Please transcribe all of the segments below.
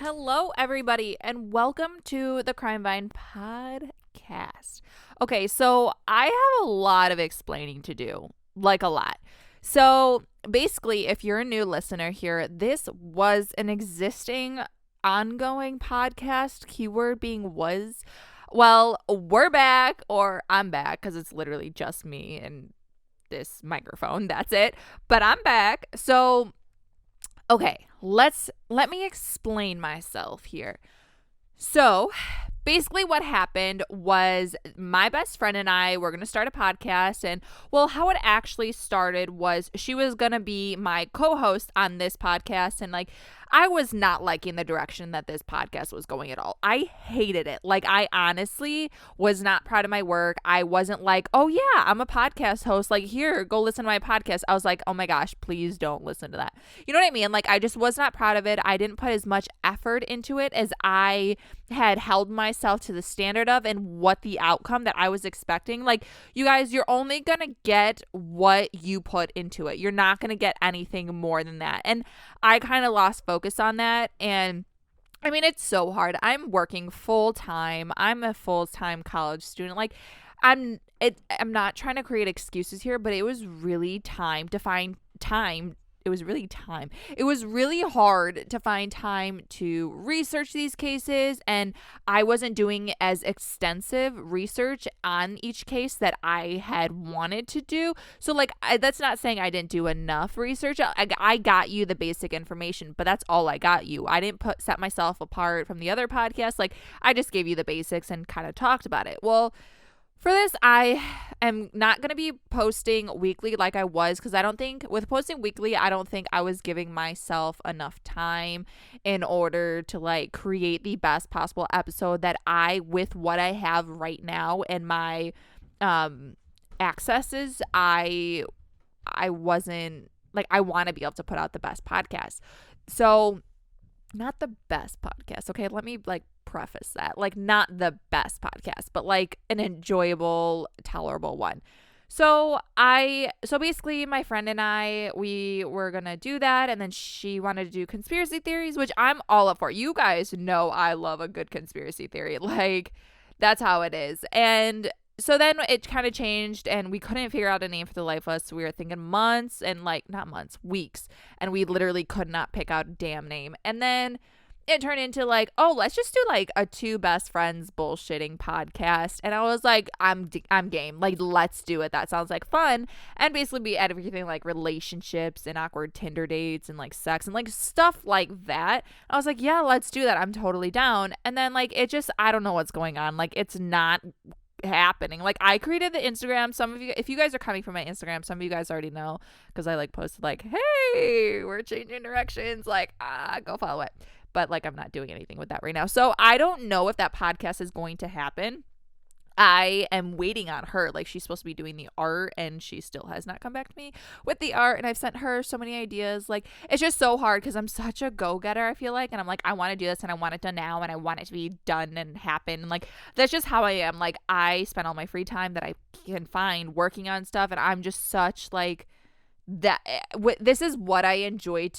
Hello, everybody, and welcome to the Crime Vine podcast. Okay, so I have a lot of explaining to do, like a lot. So basically, if you're a new listener here, this was an existing, ongoing podcast, keyword being was. Well, we're back, or I'm back, because it's literally just me and this microphone. That's it. But I'm back. So okay, let me explain myself here. So, basically what happened was my best friend and I were going to start a podcast, and well, how it actually started was she was going to be my co-host on this podcast, and like I was not liking the direction that this podcast was going at all. I hated it. Like, I honestly was not proud of my work. I wasn't like, oh yeah, I'm a podcast host. Like, here, go listen to my podcast. I was like, oh my gosh, please don't listen to that. You know what I mean? Like, I just was not proud of it. I didn't put as much effort into it as I had held myself to the standard of and what the outcome that I was expecting. Like, you guys, you're only going to get what you put into it. You're not going to get anything more than that. And I kind of lost focus on that. And I mean, it's so hard. I'm working full time. I'm a full-time college student. Like, I'm not trying to create excuses here, but it was really time to find time. It was really hard to find time to research these cases, and I wasn't doing as extensive research on each case that I had wanted to do. So like, that's not saying I didn't do enough research. I got you the basic information, but that's all I got you. I didn't set myself apart from the other podcasts. Like, I just gave you the basics and kind of talked about it. Well, for this, I am not going to be posting weekly like I was, because I don't think with posting weekly, I don't think I was giving myself enough time in order to like create the best possible episode that with what I have right now and my accesses, I wasn't like, I want to be able to put out the best podcast. So not the best podcast. Okay. Let me like preface that, like, not the best podcast, but like an enjoyable, tolerable one. So basically my friend and I, we were going to do that. And then she wanted to do conspiracy theories, which I'm all up for. You guys know I love a good conspiracy theory. Like, that's how it is. And so then it kind of changed, and we couldn't figure out a name for the life of us. So we were thinking months, and like, not months, weeks. And we literally could not pick out a damn name. And then it turned into like, oh, let's just do like a two best friends bullshitting podcast. And I was like, I'm game. Like, let's do it. That sounds like fun. And basically we had everything like relationships and awkward Tinder dates and like sex and like stuff like that. I was like, yeah, let's do that. I'm totally down. And then like, it just, I don't know what's going on. Like, it's not happening. Like, I created the Instagram. Some of you, if you guys are coming from my Instagram, some of you guys already know, because I like posted like, hey, we're changing directions. Like, go follow it. But like, I'm not doing anything with that right now. So I don't know if that podcast is going to happen. I am waiting on her. Like, she's supposed to be doing the art, and she still has not come back to me with the art. And I've sent her so many ideas. Like, it's just so hard because I'm such a go-getter, I feel like. And I'm like, I want to do this, and I want it done now, and I want it to be done and happen. And like, that's just how I am. Like, I spend all my free time that I can find working on stuff. And I'm just such like that. This is what I enjoy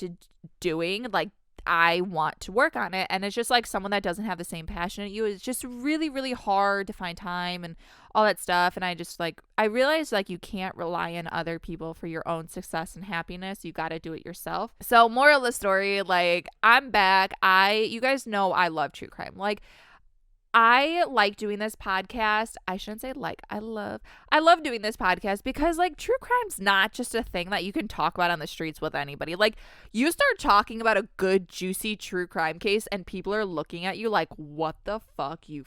doing. Like, I want to work on it, and it's just like someone that doesn't have the same passion as you, it's just really, really hard to find time and all that stuff. And I just like, I realized like, you can't rely on other people for your own success and happiness. You got to do it yourself. So moral of the story, like, I'm back. You guys know I love true crime. Like, I like doing this podcast. I shouldn't say like, I love doing this podcast because like, true crime's not just a thing that you can talk about on the streets with anybody. Like, you start talking about a good, juicy true crime case and people are looking at you like, what the fuck, you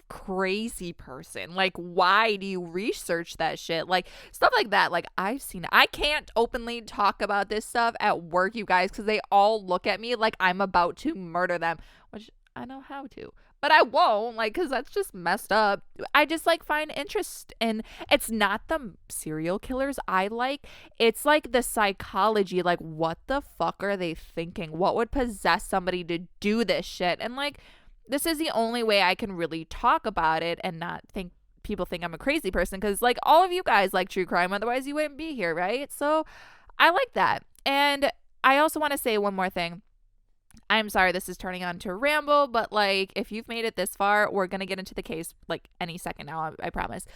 crazy person? Like, why do you research that shit? Like, stuff like that. Like, I've seen it. I can't openly talk about this stuff at work, you guys, because they all look at me like I'm about to murder them, which I know how to, but I won't, like, because that's just messed up. I just like find interest in, it's not the serial killers I like, it's like the psychology, like, what the fuck are they thinking? What would possess somebody to do this shit? And like, this is the only way I can really talk about it and not think people think I'm a crazy person, because like, all of you guys like true crime, otherwise you wouldn't be here, right? So I like that. And I also want to say one more thing. I'm sorry this is turning on to a ramble, but like if you've made it this far, we're going to get into the case like any second now, I promise.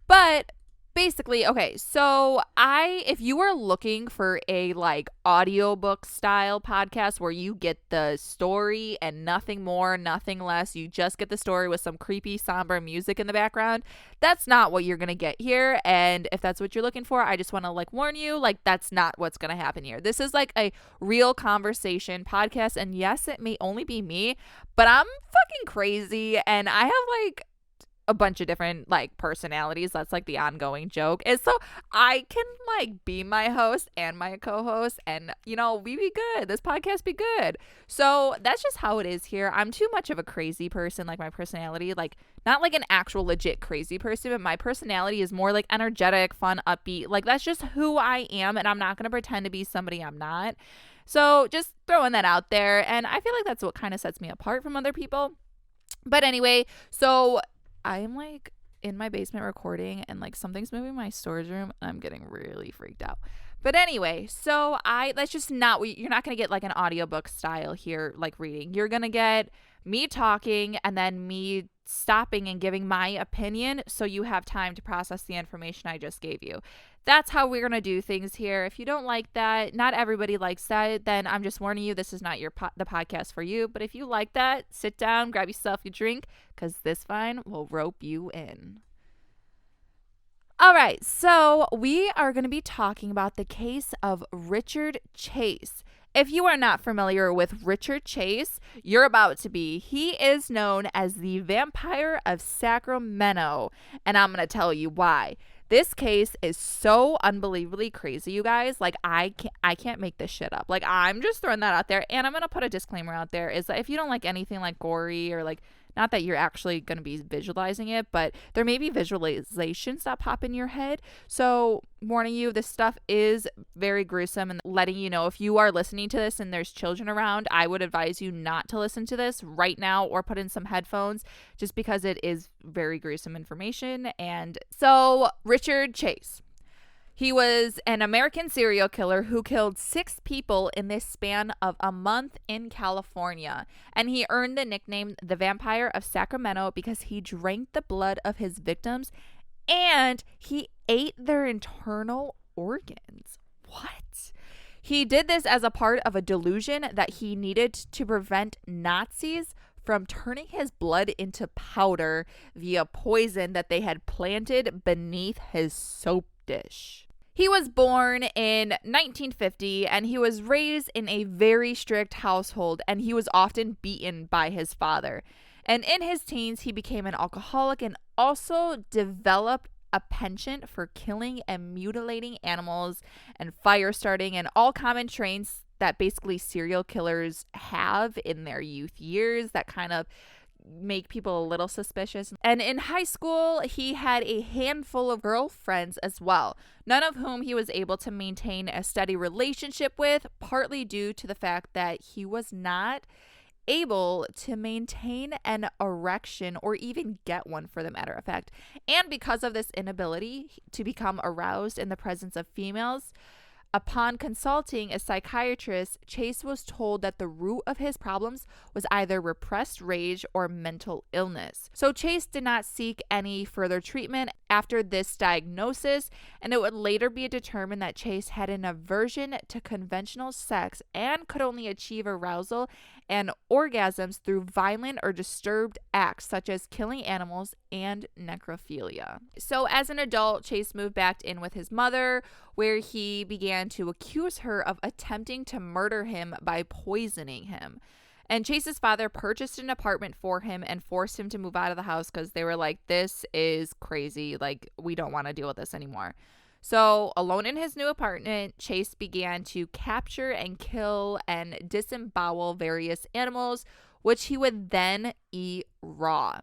But basically, okay, so if you are looking for a like audiobook style podcast where you get the story and nothing more, nothing less, you just get the story with some creepy, somber music in the background, that's not what you're gonna get here. And if that's what you're looking for, I just want to like warn you, like that's not what's gonna happen here. This is like a real conversation podcast, and yes, it may only be me, but I'm fucking crazy, and I have like a bunch of different like personalities. That's like the ongoing joke, is so I can like be my host and my co-host, and we be good, this podcast be good. So that's just how it is here. I'm too much of a crazy person. Like my personality, like not like an actual legit crazy person, but my personality is more like energetic, fun, upbeat. Like that's just who I am, and I'm not gonna pretend to be somebody I'm not. So just throwing that out there, and I feel like that's what kind of sets me apart from other people. But anyway, so I'm like in my basement recording, and like something's moving in my storage room, and I'm getting really freaked out. But anyway, so that's just not you're not going to get like an audiobook style here, like reading. You're going to get me talking and then me stopping and giving my opinion, so you have time to process the information I just gave you. That's how we're going to do things here. If you don't like that, not everybody likes that, then I'm just warning you, this is not the podcast for you. But if you like that, sit down, grab yourself a drink, because this vine will rope you in. All right, so we are going to be talking about the case of Richard Chase. If you are not familiar with Richard Chase, you're about to be. He is known as the Vampire of Sacramento, and I'm going to tell you why. This case is so unbelievably crazy, you guys. Like, I can't make this shit up. Like, I'm just throwing that out there, and I'm going to put a disclaimer out there, is that if you don't like anything like gory, or like, not that you're actually going to be visualizing it, but there may be visualizations that pop in your head. So warning you, this stuff is very gruesome, and letting you know, if you are listening to this and there's children around, I would advise you not to listen to this right now, or put in some headphones, just because it is very gruesome information. And so Richard Chase, he was an American serial killer who killed 6 people in this span of a month in California. And he earned the nickname the Vampire of Sacramento because he drank the blood of his victims and he ate their internal organs. What? He did this as a part of a delusion that he needed to prevent Nazis from turning his blood into powder via poison that they had planted beneath his soap dish. He was born in 1950, and he was raised in a very strict household, and he was often beaten by his father. And in his teens, he became an alcoholic and also developed a penchant for killing and mutilating animals and fire starting, and all common traits that basically serial killers have in their youth years that kind of make people a little suspicious. And in high school, he had a handful of girlfriends as well, none of whom he was able to maintain a steady relationship with, partly due to the fact that he was not able to maintain an erection, or even get one for the matter of fact. And because of this inability to become aroused in the presence of females, upon consulting a psychiatrist, Chase was told that the root of his problems was either repressed rage or mental illness. So Chase did not seek any further treatment after this diagnosis, and it would later be determined that Chase had an aversion to conventional sex and could only achieve arousal and orgasms through violent or disturbed acts such as killing animals and necrophilia. So as an adult, Chase moved back in with his mother, where he began to accuse her of attempting to murder him by poisoning him. And Chase's father purchased an apartment for him and forced him to move out of the house because they were like, this is crazy. Like, we don't want to deal with this anymore. So alone in his new apartment, Chase began to capture and kill and disembowel various animals, which he would then eat raw.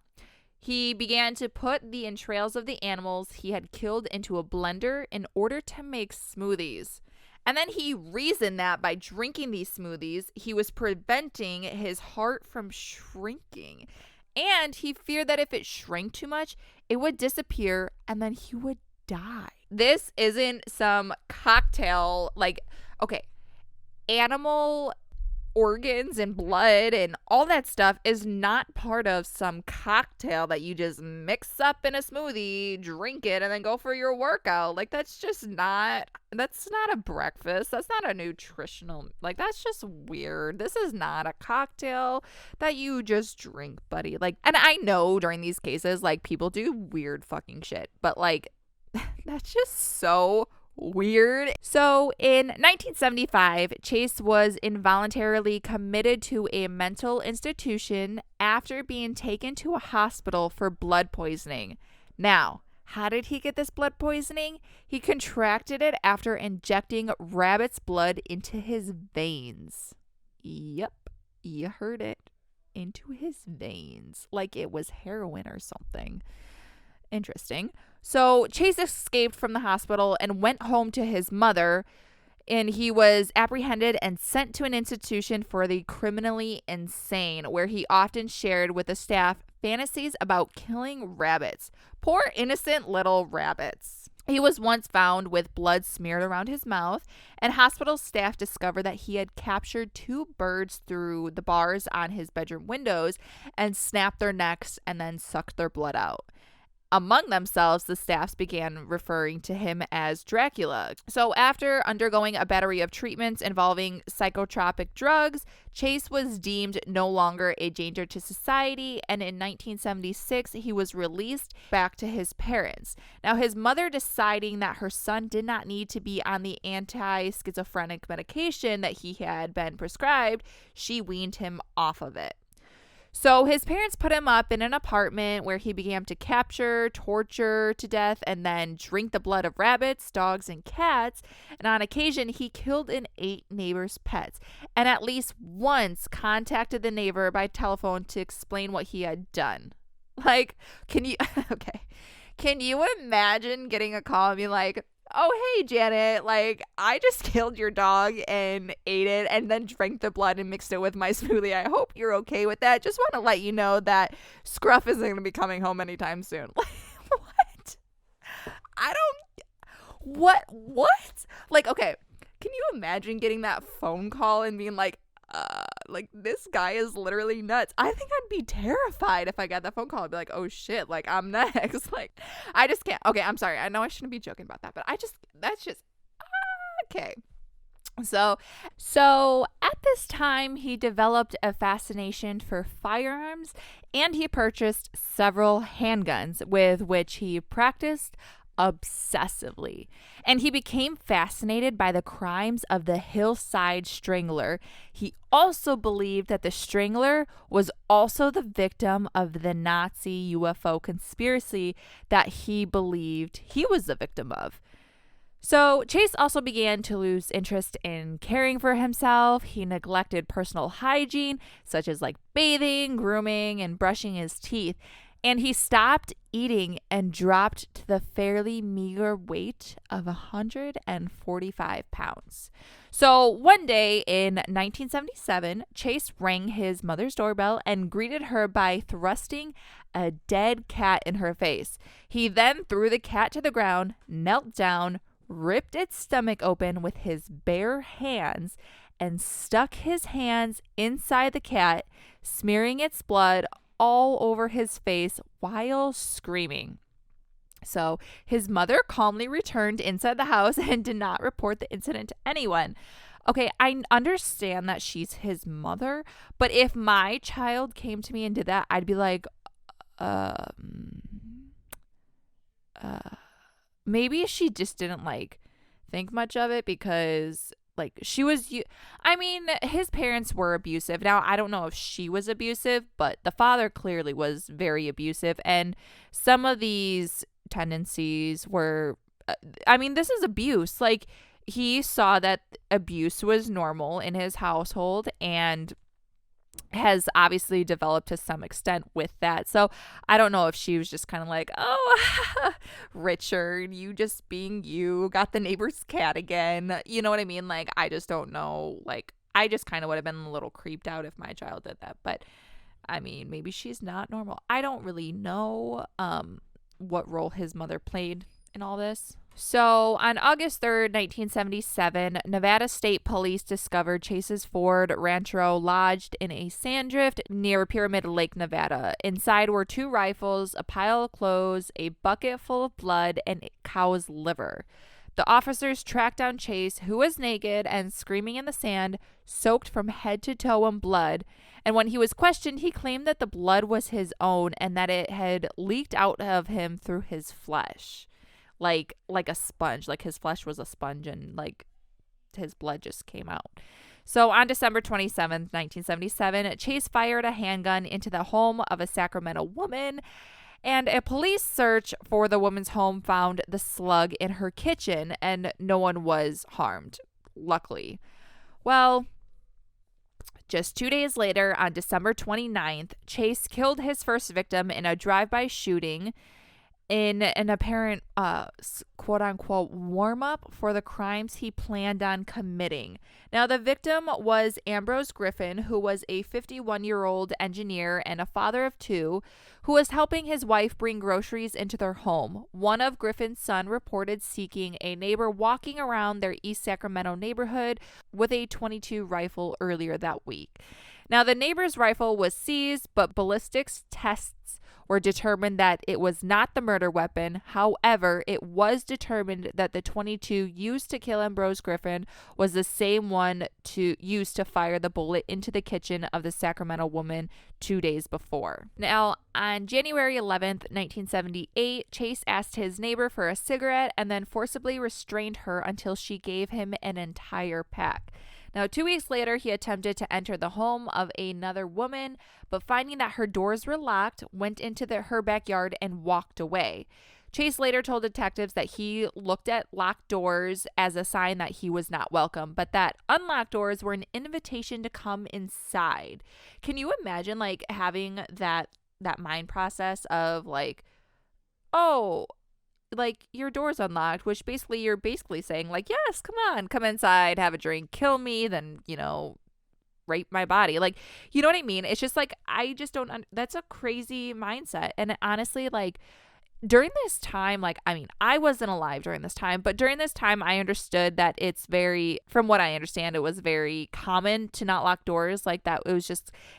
He began to put the entrails of the animals he had killed into a blender in order to make smoothies. And then he reasoned that by drinking these smoothies, he was preventing his heart from shrinking. And he feared that if it shrank too much, it would disappear and then he would die. This isn't some cocktail, like, okay, animal organs and blood and all that stuff is not part of some cocktail that you just mix up in a smoothie, drink it, and then go for your workout. Like, that's not a breakfast. That's not a nutritional, like, that's just weird. This is not a cocktail that you just drink, buddy. Like, and I know during these cases, like, people do weird fucking shit, but like, that's just so weird. So in 1975, Chase was involuntarily committed to a mental institution after being taken to a hospital for blood poisoning. Now, how did he get this blood poisoning? He contracted it after injecting rabbit's blood into his veins. Yep, you heard it. Into his veins. Like it was heroin or something. Interesting. So Chase escaped from the hospital and went home to his mother, and he was apprehended and sent to an institution for the criminally insane, where he often shared with the staff fantasies about killing rabbits. Poor innocent little rabbits. He was once found with blood smeared around his mouth, and hospital staff discovered that he had captured 2 birds through the bars on his bedroom windows and snapped their necks and then sucked their blood out. Among themselves, the staffs began referring to him as Dracula. So after undergoing a battery of treatments involving psychotropic drugs, Chase was deemed no longer a danger to society, and in 1976, he was released back to his parents. Now, his mother, deciding that her son did not need to be on the anti-schizophrenic medication that he had been prescribed, she weaned him off of it. So his parents put him up in an apartment where he began to capture, torture to death, and then drink the blood of rabbits, dogs, and cats. And on occasion, he killed and ate neighbors' pets, and at least once contacted the neighbor by telephone to explain what he had done. Like, can you imagine getting a call and being like, oh, hey, Janet, like, I just killed your dog and ate it and then drank the blood and mixed it with my smoothie. I hope you're okay with that. Just want to let you know that Scruff isn't going to be coming home anytime soon. What? What? Like, okay, can you imagine getting that phone call and being like, this guy is literally nuts. I think I'd be terrified if I got that phone call. I'd be like, oh shit, like I'm next. Like, I just can't. Okay, I'm sorry. I know I shouldn't be joking about that, but that's just okay. So at this time, he developed a fascination for firearms, and he purchased several handguns with which he practiced obsessively. And he became fascinated by the crimes of the Hillside Strangler. He also believed that the Strangler was also the victim of the Nazi UFO conspiracy that he believed he was the victim of. So Chase also began to lose interest in caring for himself. He neglected personal hygiene, such as like bathing, grooming, and brushing his teeth. And he stopped eating and dropped to the fairly meager weight of 145 pounds. So one day in 1977, Chase rang his mother's doorbell and greeted her by thrusting a dead cat in her face. He then threw the cat to the ground, knelt down, ripped its stomach open with his bare hands, and stuck his hands inside the cat, smearing its blood all over his face while screaming. So his mother calmly returned inside the house and did not report the incident to anyone. Okay, I understand that she's his mother, but if my child came to me and did that, I'd be like, maybe she just didn't like think much of it because like she was, I mean, his parents were abusive. Now, I don't know if she was abusive, but the father clearly was very abusive. And some of these tendencies were, I mean, this is abuse. Like, he saw that abuse was normal in his household and has obviously developed to some extent with that. So I don't know if she was just kind of like, oh, Richard, you just being you, got the neighbor's cat again. You know what I mean? Like, I just don't know. Like, I just kind of would have been a little creeped out if my child did that. But I mean, maybe she's not normal. I don't really know what role his mother played in all this. So on August 3rd, 1977, Nevada State Police discovered Chase's Ford Rancho lodged in a sand drift near Pyramid Lake, Nevada. Inside were 2 rifles, a pile of clothes, a bucket full of blood, and a cow's liver. The officers tracked down Chase, who was naked and screaming in the sand, soaked from head to toe in blood. And when he was questioned, he claimed that the blood was his own and that it had leaked out of him through his flesh. Like a sponge, like his flesh was a sponge and like his blood just came out. So on December 27th, 1977, Chase fired a handgun into the home of a Sacramento woman, and a police search for the woman's home found the slug in her kitchen, and no one was harmed, luckily. Well, just 2 days later, on December 29th, Chase killed his first victim in a drive-by shooting in an apparent quote-unquote warm-up for the crimes he planned on committing. Now, the victim was Ambrose Griffin, who was a 51-year-old engineer and a father of 2 who was helping his wife bring groceries into their home. One of Griffin's son reported seeking a neighbor walking around their East Sacramento neighborhood with a .22 rifle earlier that week. Now, the neighbor's rifle was seized, but ballistics tests were determined that it was not the murder weapon. However, it was determined that the .22 used to kill Ambrose Griffin was the same one used to fire the bullet into the kitchen of the Sacramento woman 2 days before. Now, on January 11th, 1978, Chase asked his neighbor for a cigarette and then forcibly restrained her until she gave him an entire pack. Now, 2 weeks later, he attempted to enter the home of another woman, but finding that her doors were locked, went into her backyard and walked away. Chase later told detectives that he looked at locked doors as a sign that he was not welcome, but that unlocked doors were an invitation to come inside. Can you imagine, like, having that mind process of, like, oh, like, your door's unlocked, which basically you're basically saying, like, yes, come on, come inside, have a drink, kill me, then, rape my body. Like, you know what I mean? It's just like, I just don't, that's a crazy mindset. And honestly, like, during this time, like, I mean, I wasn't alive during this time, but during this time, I understood that it's from what I understand, it was very common to not lock doors like that. It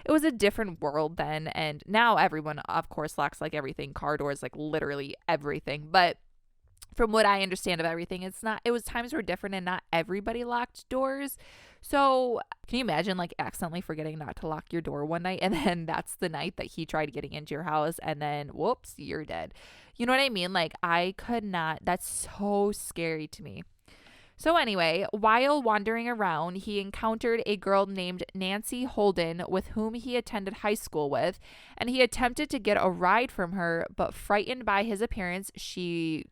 was a different world then. And now everyone, of course, locks like everything, car doors, like literally everything. But from what I understand of everything, it was times were different and not everybody locked doors. So can you imagine, like, accidentally forgetting not to lock your door one night, and then that's the night that he tried getting into your house, and then whoops, you're dead. You know what I mean? Like, I could not. That's so scary to me. So anyway, while wandering around, he encountered a girl named Nancy Holden with whom he attended high school with, and he attempted to get a ride from her, but frightened by his appearance, she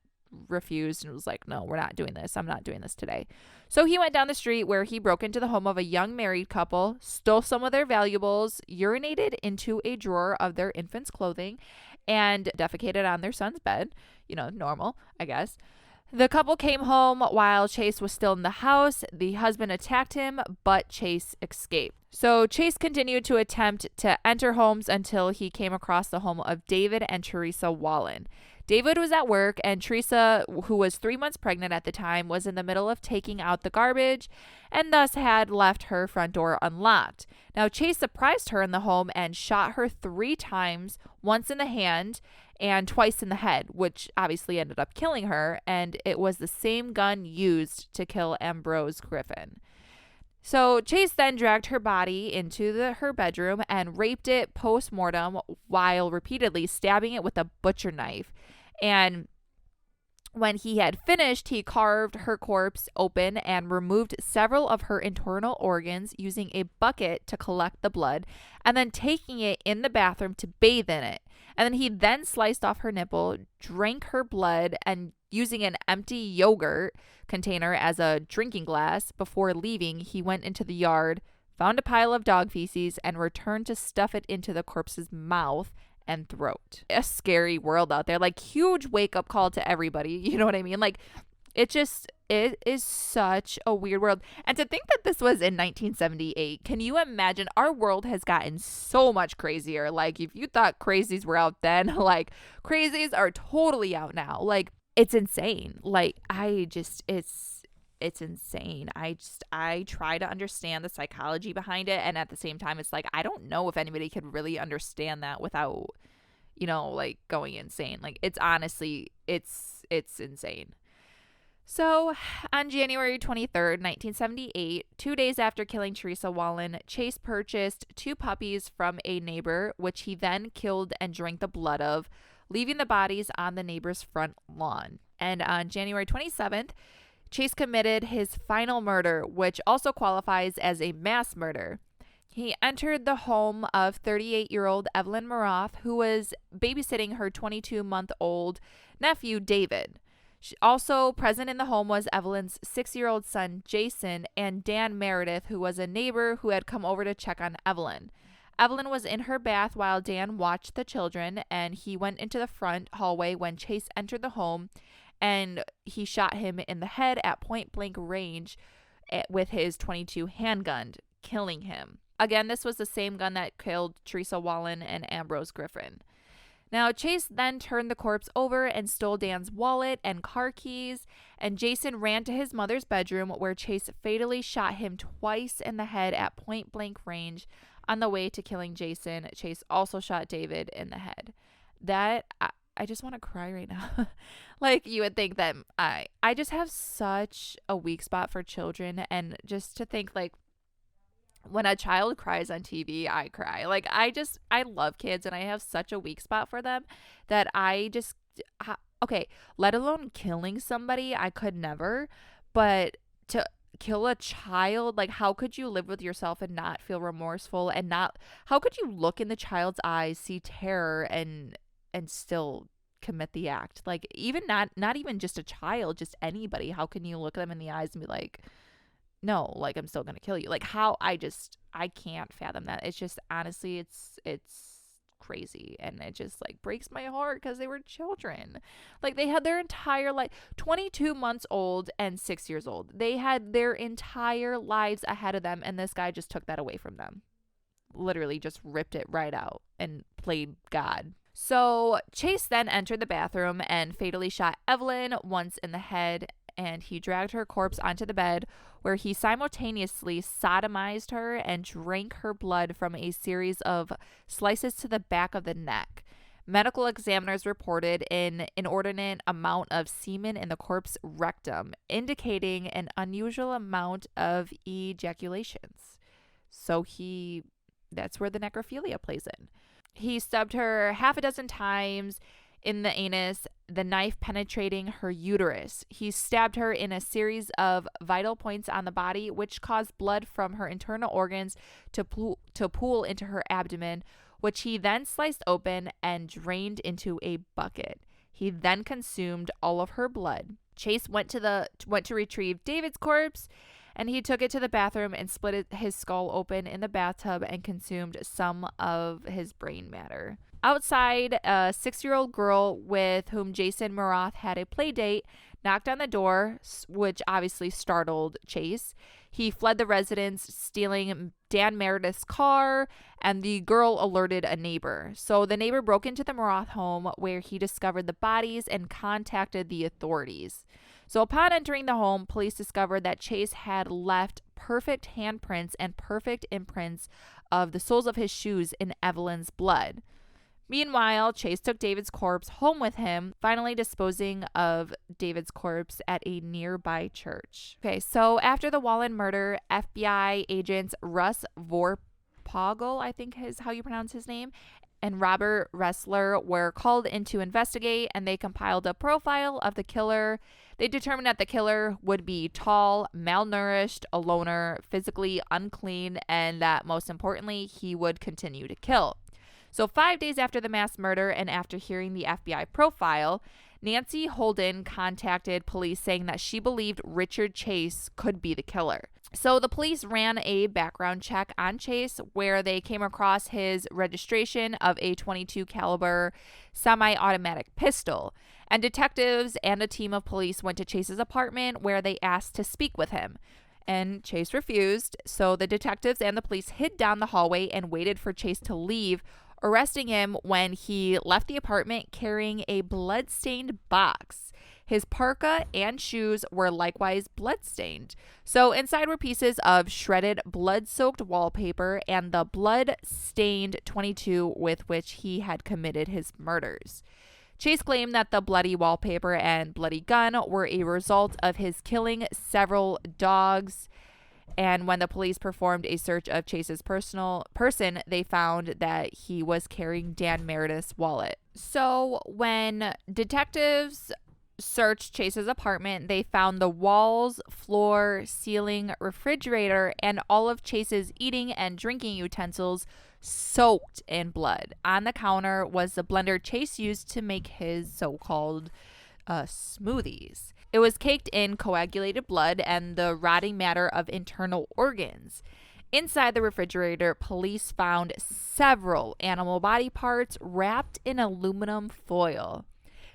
refused and was like, no, we're not doing this. I'm not doing this today. So he went down the street where he broke into the home of a young married couple, stole some of their valuables, urinated into a drawer of their infant's clothing, and defecated on their son's bed. Normal, I guess. The couple came home while Chase was still in the house. The husband attacked him, but Chase escaped. So Chase continued to attempt to enter homes until he came across the home of David and Teresa Wallen. David was at work, and Teresa, who was 3 months pregnant at the time, was in the middle of taking out the garbage and thus had left her front door unlocked. Now, Chase surprised her in the home and shot her 3 times, once in the hand and twice in the head, which obviously ended up killing her, and it was the same gun used to kill Ambrose Griffin. So Chase then dragged her body into her bedroom and raped it post-mortem while repeatedly stabbing it with a butcher knife. And when he had finished, he carved her corpse open and removed several of her internal organs using a bucket to collect the blood, and then taking it in the bathroom to bathe in it. And then he sliced off her nipple, drank her blood, and using an empty yogurt container as a drinking glass, before leaving, he went into the yard, found a pile of dog feces, and returned to stuff it into the corpse's mouth and throat. A scary world out there. Like, huge wake-up call to everybody. You know what I mean? Like, it is such a weird world. And to think that this was in 1978, can you imagine? Our world has gotten so much crazier. Like, if you thought crazies were out then, like, crazies are totally out now. Like, it's insane. Like, it's insane. I try to understand the psychology behind it, and at the same time it's like I don't know if anybody could really understand that without, like going insane. Like, it's honestly it's insane. So, on January 23rd, 1978, 2 days after killing Teresa Wallen, Chase purchased 2 puppies from a neighbor, which he then killed and drank the blood of, leaving the bodies on the neighbor's front lawn. And on January 27th, Chase committed his final murder, which also qualifies as a mass murder. He entered the home of 38-year-old Evelyn Maroth, who was babysitting her 22-month-old nephew, David. Also present in the home was Evelyn's 6-year-old son, Jason, and Dan Meredith, who was a neighbor who had come over to check on Evelyn. Evelyn was in her bath while Dan watched the children, and he went into the front hallway when Chase entered the home, and he shot him in the head at point-blank range with his .22 handgun, killing him. Again, this was the same gun that killed Teresa Wallen and Ambrose Griffin. Now, Chase then turned the corpse over and stole Dan's wallet and car keys, and Jason ran to his mother's bedroom where Chase fatally shot him twice in the head at point-blank range. On the way to killing Jason, Chase also shot David in the head. I just want to cry right now. Like, you would think that I just have such a weak spot for children, and just to think, like, when a child cries on TV, I cry. Like, I love kids, and I have such a weak spot for them that okay, let alone killing somebody, I could never, but to kill a child, like, how could you live with yourself and not feel remorseful, and how could you look in the child's eyes, see terror, and still commit the act? Like, even not even just a child, just anybody, how can you look them in the eyes and be like, no, like, I'm still gonna kill you? Like, how? I can't fathom that. It's just, honestly, it's crazy, and it just, like, breaks my heart because they were children. Like, they had their entire life, 22 months old and 6 years old. They had their entire lives ahead of them, and this guy just took that away from them. Literally just ripped it right out and played God. So Chase then entered the bathroom and fatally shot Evelyn once in the head, and he dragged her corpse onto the bed, where he simultaneously sodomized her and drank her blood from a series of slices to the back of the neck. Medical examiners reported an inordinate amount of semen in the corpse's rectum, indicating an unusual amount of ejaculations. So that's where the necrophilia plays in. He stabbed her half a dozen times in the anus, the knife penetrating her uterus. He stabbed her in a series of vital points on the body, which caused blood from her internal organs to pool into her abdomen, which he then sliced open and drained into a bucket. He then consumed all of her blood. Chase went to retrieve David's corpse, and he took it to the bathroom and split his skull open in the bathtub and consumed some of his brain matter. Outside, a 6-year-old girl with whom Jason Maroth had a play date knocked on the door, which obviously startled Chase. He fled the residence, stealing Dan Meredith's car, and the girl alerted a neighbor. So the neighbor broke into the Maroth home, where he discovered the bodies and contacted the authorities. So upon entering the home, police discovered that Chase had left perfect handprints and perfect imprints of the soles of his shoes in Evelyn's blood. Meanwhile, Chase took David's corpse home with him, finally disposing of David's corpse at a nearby church. Okay, so after the Wallen murder, FBI agents Russ Vorpagel, I think is how you pronounce his name, and Robert Ressler were called in to investigate, and they compiled a profile of the killer. They determined that the killer would be tall, malnourished, a loner, physically unclean, and that most importantly, he would continue to kill. So 5 days after the mass murder and after hearing the FBI profile, Nancy Holden contacted police saying that she believed Richard Chase could be the killer. So the police ran a background check on Chase, where they came across his registration of a .22 caliber semi-automatic pistol. And detectives and a team of police went to Chase's apartment, where they asked to speak with him. And Chase refused, so the detectives and the police hid down the hallway and waited for Chase to leave, arresting him when he left the apartment carrying a blood-stained box. His parka and shoes were likewise bloodstained. So inside were pieces of shredded, blood-soaked wallpaper and the blood-stained .22 with which he had committed his murders. Chase claimed that the bloody wallpaper and bloody gun were a result of his killing several dogs. And when the police performed a search of Chase's person, they found that he was carrying Dan Meredith's wallet. So when detectives searched Chase's apartment, they found the walls, floor, ceiling, refrigerator, and all of Chase's eating and drinking utensils soaked in blood. On the counter was the blender Chase used to make his so-called smoothies. It was caked in coagulated blood and the rotting matter of internal organs. Inside the refrigerator, police found several animal body parts wrapped in aluminum foil.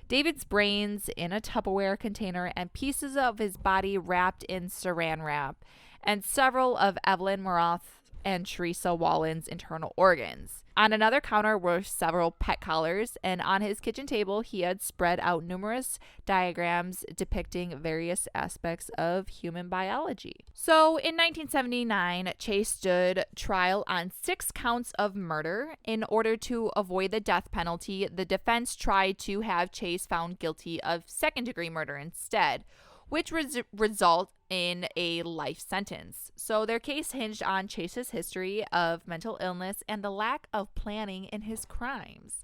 David's brains in a Tupperware container and pieces of his body wrapped in saran wrap, and several of Evelyn Moroth and Teresa Wallen's internal organs. On another counter were several pet collars, and on his kitchen table he had spread out numerous diagrams depicting various aspects of human biology. So in 1979, Chase stood trial on 6 counts of murder. In order to avoid the death penalty, the defense tried to have Chase found guilty of second-degree murder instead, which result in a life sentence. So their case hinged on Chase's history of mental illness and the lack of planning in his crimes,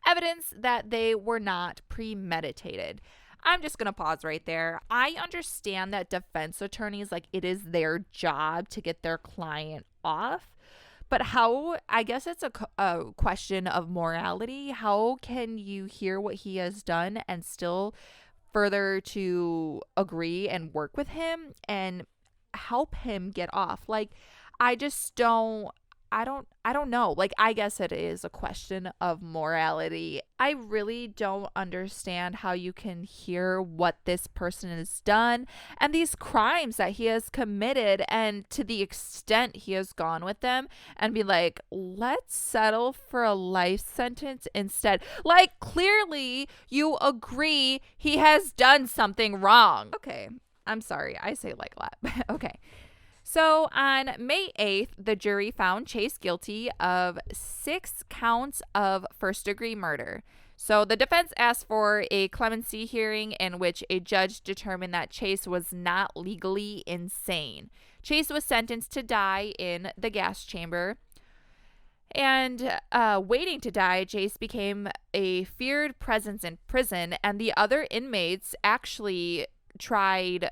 evidence that they were not premeditated. I'm just going to pause right there. I understand that defense attorneys, it is their job to get their client off. But how, I guess it's a question of morality. How can you hear what he has done and still further to agree and work with him and help him get off? I don't know. I guess it is a question of morality. I really don't understand how you can hear what this person has done and these crimes that he has committed, and to the extent he has gone with them, and be like, let's settle for a life sentence instead. Clearly you agree he has done something wrong. Okay, I'm sorry. I say like that. Okay. So on May 8th, the jury found Chase guilty of 6 counts of first-degree murder. So the defense asked for a clemency hearing in which a judge determined that Chase was not legally insane. Chase was sentenced to die in the gas chamber. And waiting to die, Chase became a feared presence in prison, and the other inmates actually tried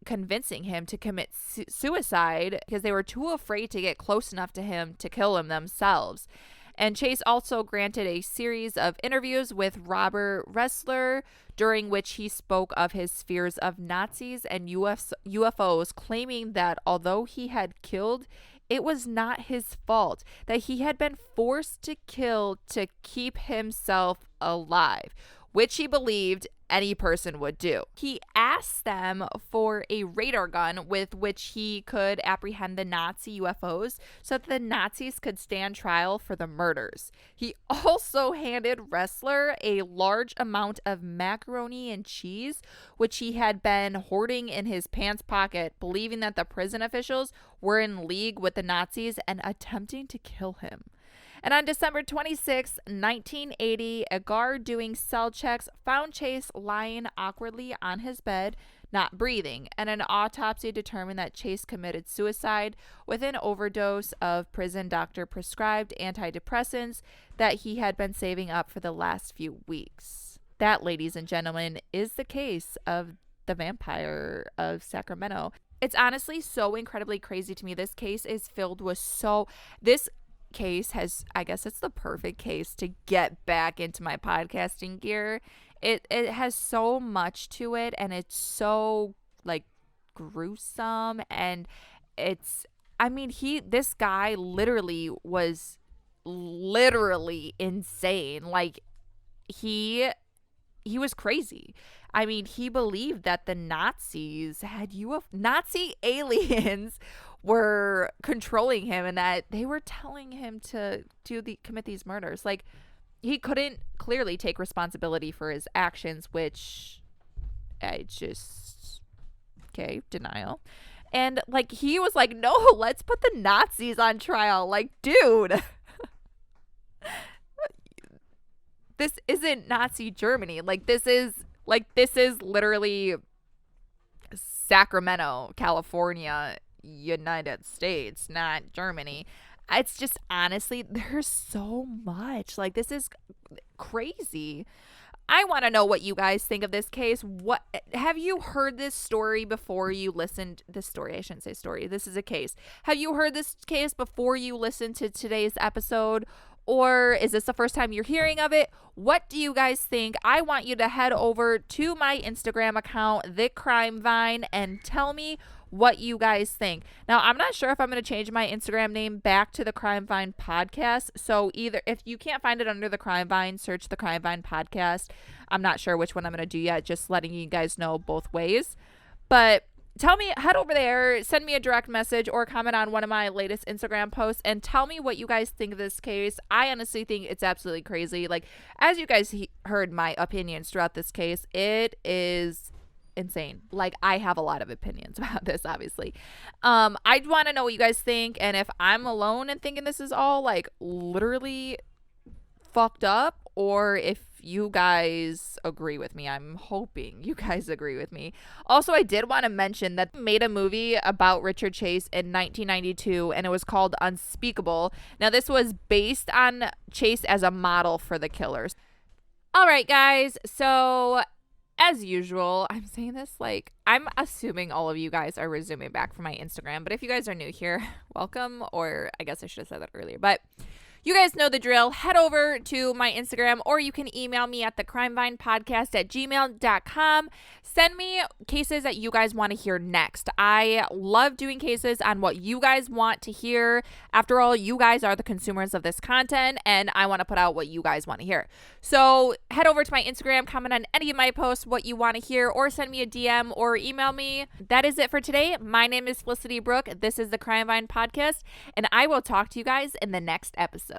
convincing him to commit suicide because they were too afraid to get close enough to him to kill him themselves. And Chase also granted a series of interviews with Robert Ressler, during which he spoke of his fears of Nazis and UFOs, claiming that although he had killed, it was not his fault, that he had been forced to kill to keep himself alive, which he believed any person would do. He asked them for a radar gun with which he could apprehend the Nazi UFOs so that the Nazis could stand trial for the murders. He also handed Ressler a large amount of macaroni and cheese, which he had been hoarding in his pants pocket, believing that the prison officials were in league with the Nazis and attempting to kill him. And on December 26, 1980, a guard doing cell checks found Chase lying awkwardly on his bed, not breathing, and an autopsy determined that Chase committed suicide with an overdose of prison doctor prescribed antidepressants that he had been saving up for the last few weeks. That, ladies and gentlemen, is the case of the Vampire of Sacramento. It's honestly so incredibly crazy to me. This case is filled with this case has, I guess it's the perfect case to get back into my podcasting gear. It has so much to it, and it's so gruesome, and this guy was literally insane. He was crazy. He believed that the Nazis had Nazi aliens were controlling him, and that they were telling him to commit these murders. He couldn't clearly take responsibility for his actions, which I just, okay, denial. And like, he was like, no, let's put the Nazis on trial. Like, dude, this isn't Nazi Germany. Like, this is literally Sacramento, California, United States, not Germany. It's just, honestly, there's so much. Like, this is crazy. I want to know what you guys think of this case. What, have you heard this story before you listened? This story, I shouldn't say story. This is a case. Have you heard this case before you listened to today's episode? Or is this the first time you're hearing of it? What do you guys think? I want you to head over to my Instagram account, The Crime Vine, and tell me what you guys think. Now, I'm not sure if I'm going to change my Instagram name back to The Crime Vine Podcast. So either, if you can't find it under The Crime Vine, search The Crime Vine Podcast. I'm not sure which one I'm going to do yet, just letting you guys know both ways. But tell me, head over there, send me a direct message or comment on one of my latest Instagram posts and tell me what you guys think of this case. I honestly think it's absolutely crazy. Like, as you guys heard my opinions throughout this case, it is insane. Like, I have a lot of opinions about this, obviously. I'd want to know what you guys think, and if I'm alone in thinking this is all like literally fucked up, or if you guys agree with me. I'm hoping you guys agree with me. Also, I did want to mention that they made a movie about Richard Chase in 1992, and it was called Unspeakable. Now, this was based on Chase as a model for the killers. All right, guys. So, as usual, I'm saying this like, I'm assuming all of you guys are resuming back from my Instagram, but if you guys are new here, welcome, or I guess I should have said that earlier, but you guys know the drill. Head over to my Instagram, or you can email me at thecrimevinepodcast@gmail.com. Send me cases that you guys want to hear next. I love doing cases on what you guys want to hear. After all, you guys are the consumers of this content, and I want to put out what you guys want to hear. So head over to my Instagram, comment on any of my posts, what you want to hear, or send me a DM or email me. That is it for today. My name is Felicity Brooke. This is the Crime Vine Podcast, and I will talk to you guys in the next episode.